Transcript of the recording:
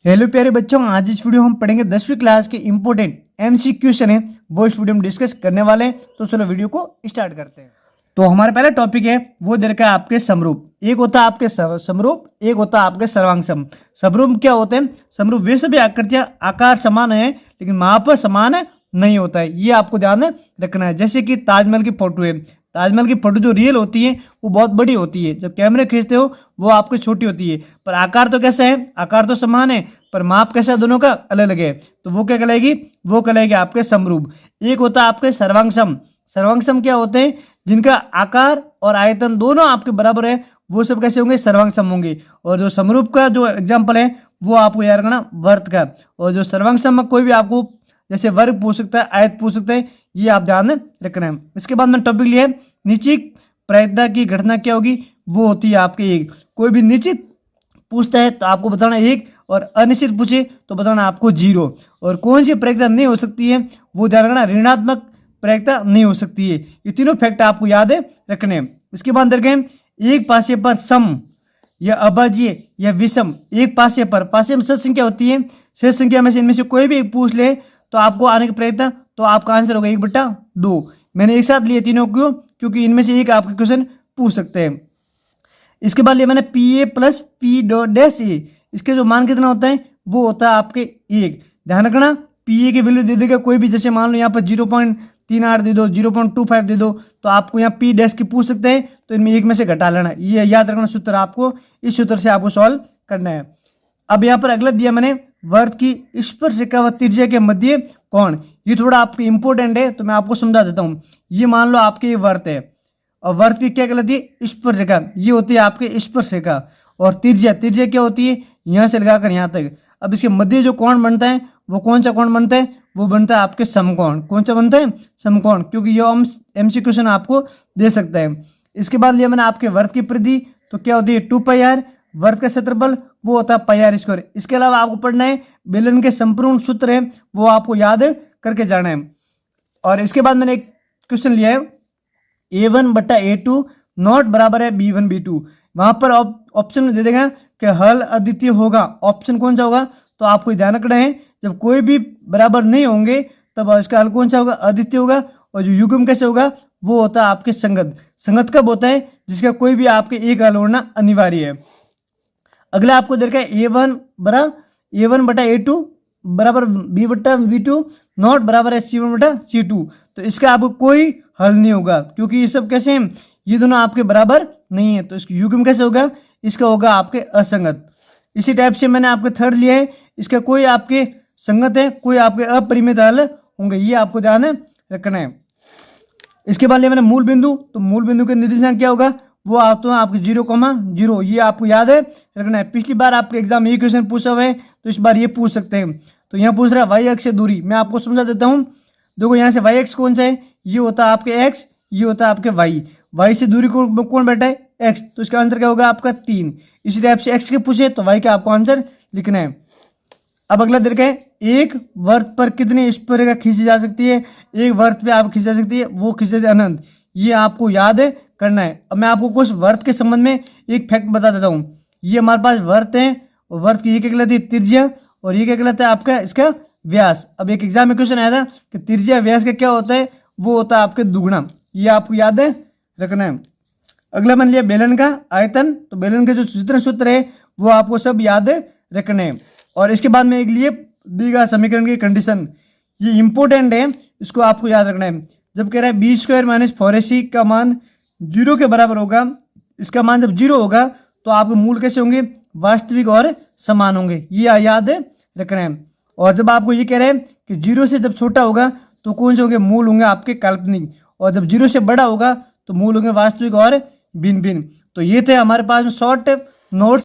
Hello प्यारे बच्चों, आज इस वीडियो में हम पढ़ेंगे 10वीं क्लास के इंपॉर्टेंट MCQ क्वेश्चन है वो इस वीडियो में डिस्कस करने वाले हैं। तो चलो वीडियो को स्टार्ट करते हैं। तो हमारा पहला टॉपिक है वो दे रखा है आपके समरूप। एक होता है आपके समरूप, एक होता है आपके सर्वांगसम। समरूप क्या होते हैं? समरूप वे सभी आकृतियां आकार समान है लेकिन माप समान नहीं होता है, ये आपको ध्यान रखना है। जैसे कि ताजमहल की फोटो है, ताजमहल की फोटो जो रियल होती है वो बहुत बड़ी होती है, जब कैमरे खींचते हो वो आपकी छोटी होती है, पर आकार तो कैसा है? आकार तो समान है पर माप कैसा है? दोनों का अलग अलग है। तो वो क्या कहलाएगी? वो कहलाएगी आपके समरूप। एक होता है आपके सर्वांगसम। सर्वांगसम क्या होते हैं? जिनका आकार और आयतन दोनों आपके बराबर है, वो सब कैसे होंगे? सर्वांगसम होंगे। और जो समरूप का जो एग्जाम्पल है वो आपको याद रखना वर्त का। और जो सर्वांगसम में कोई भी आपको जैसे वर्ग पूछ सकता है, आयत पूछ सकता है, ये आप ध्यान रखना है। इसके बाद मैंने टॉपिक लिया है निश्चित प्रायिकता की घटना क्या होगी? वो होती है आपके एक। कोई भी निश्चित पूछता है तो आपको बताना एक, और अनिश्चित पूछे तो बताना आपको 0। और कौन सी प्रायिकता नहीं हो सकती है वो ध्यान रखना, ऋणात्मक प्रायिकता नहीं हो सकती है। ये तीनों फैक्ट आपको याद रखने हैं। इसके बाद देखें एक पासे पर सम या अभाज्य या विषम। एक पासे पर, पासे में सच संख्या होती है, शेष संख्या में से इनमें से कोई भी एक पूछ ले तो आपको आने की प्रायिकता, तो आपका आंसर होगा 1/2। मैंने एक साथ लिए तीनों क्यों? क्योंकि इनमें से एक आपके क्वेश्चन पूछ सकते हैं। इसके बाद लिया मैंने PA प्लस P.A। इसके जो मान कितना होता है वो होता है आपके 1। ध्यान रखना PA की वैल्यू दे देगा कोई भी, जैसे मान लो यहाँ पर 0.38 दे दो, 0.25 दे दो, तो आपको यहाँ P' की पूछ सकते हैं, तो इनमें एक में से घटा लेना। ये याद रखना सूत्र, आपको इस सूत्र से आपको सॉल्व करना है। अब यहाँ पर अगला दिया मैंने वर्त की स्पर्शरेखा व त्रिज्या के मध्य कोण। ये थोड़ा आपके इंपॉर्टेंट है तो मैं आपको समझा देता हूँ। ये मान लो आपके ये वर्त है और वर्त की क्या कहलाती है? स्पर्शरेखा। ये होती है आपके स्पर्शरेखा। और त्रिज्या, त्रिज्या क्या होती है? यहाँ से लगाकर यहाँ तक। अब इसके मध्य जो कोण बनता है वो कौन सा कोण बनता है? वो बनता है आपके समकोण। कौन सा बनता है? समकोण, क्योंकि ये MCQ क्वेश्चन आपको दे सकता है। इसके बाद लिया मैंने आपके वर्त की परिधि, तो क्या होती है? 2πr। वर्त का क्षेत्रफल वो होता है πr²। इसके अलावा आपको पढ़ना है बेलन के संपूर्ण सूत्र है वो आपको याद करके जाना है। और इसके बाद मैंने एक क्वेश्चन लिया है A1/A2 नॉट बराबर है B1 B2। वहां पर ऑप्शन में दे देगा कि हल अद्वितीय होगा। ऑप्शन कौन सा होगा? तो आपको ध्यान रखना है जब कोई भी बराबर नहीं होंगे तब इसका हल कौन सा होगा? अद्वितीय होगा। और जो युग्म कैसे होगा? वो होता है आपके संगत। संगत कब होता है? जिसका कोई भी आपके एक हल होना अनिवार्य है। अगला आपको दे रखा है A1/A2 बराबर B/B2 नॉट बराबर है C1/C2। तो इसका आपको कोई हल नहीं होगा, क्योंकि ये सब कैसे हैं? ये दोनों आपके बराबर नहीं है, तो इसका युग्म कैसे होगा? इसका होगा आपके असंगत। इसी टाइप से मैंने आपके थर्ड लिया है, इसका कोई आपके संगत है, कोई आपके अपरिमित हल होंगे, ये आपको ध्यान रखना है। इसके बाद लिया मैंने मूल बिंदु, तो मूल बिंदु के निर्देशांक क्या होगा? वो आता है आपके 0,0। ये आपको याद है रखना है। पिछली बार आपके एग्जाम ये क्वेश्चन पूछा हुआ है तो इस बार ये पूछ सकते हैं। तो यहाँ पूछ रहा है y अक्ष से दूरी। मैं आपको समझा देता हूँ। देखो यहाँ से y अक्ष कौन सा है? ये होता है आपके x, ये होता है आपके y से दूरी को कौन बैठा है? x। तो इसका आंसर क्या होगा? आपका 3। इसी टाइप से x के पूछे तो y का आपको आंसर लिखना है। अब अगला देखा है एक वर्त पर कितनी स्पर्शरेखा खींची जा सकती है? एक वर्त पे आप खींच जा सकती है, वो खींच जाती है अनंत। ये आपको याद करना है। अब मैं आपको कुछ वर्त के संबंध में एक फैक्ट बता देता हूँ। ये हमारे पास वर्त है और वर्त की ये क्या कहलाती है? त्रिज्या। और ये क्या कहलाता है? आपका इसका व्यास। अब एक एग्जाम में क्वेश्चन आया था कि त्रिज्या व्यास का क्या होता है? वो होता है आपके दुगुना। ये आपको याद रखना है। अगला मैंने लिया बेलन का आयतन, तो बेलन के जो जितने सूत्र है वो आपको सब याद रखने हैं। और इसके बाद में एक लिए दी गया समीकरण की कंडीशन, ये इंपॉर्टेंट है, इसको आपको याद रखना है। जब कह रहा है B² - 4AC का मान 0 के बराबर होगा, इसका मान जब 0 होगा तो आपके मूल कैसे होंगे? वास्तविक और समान होंगे, ये याद रखना है। और जब आपको ये कह रहे हैं कि 0 से जब छोटा होगा तो कौन से होंगे? मूल होंगे आपके काल्पनिक। और जब 0 से बड़ा होगा तो मूल होंगे वास्तविक और भिन्न भिन्न। तो ये थे हमारे पास में शॉर्ट नोट्स।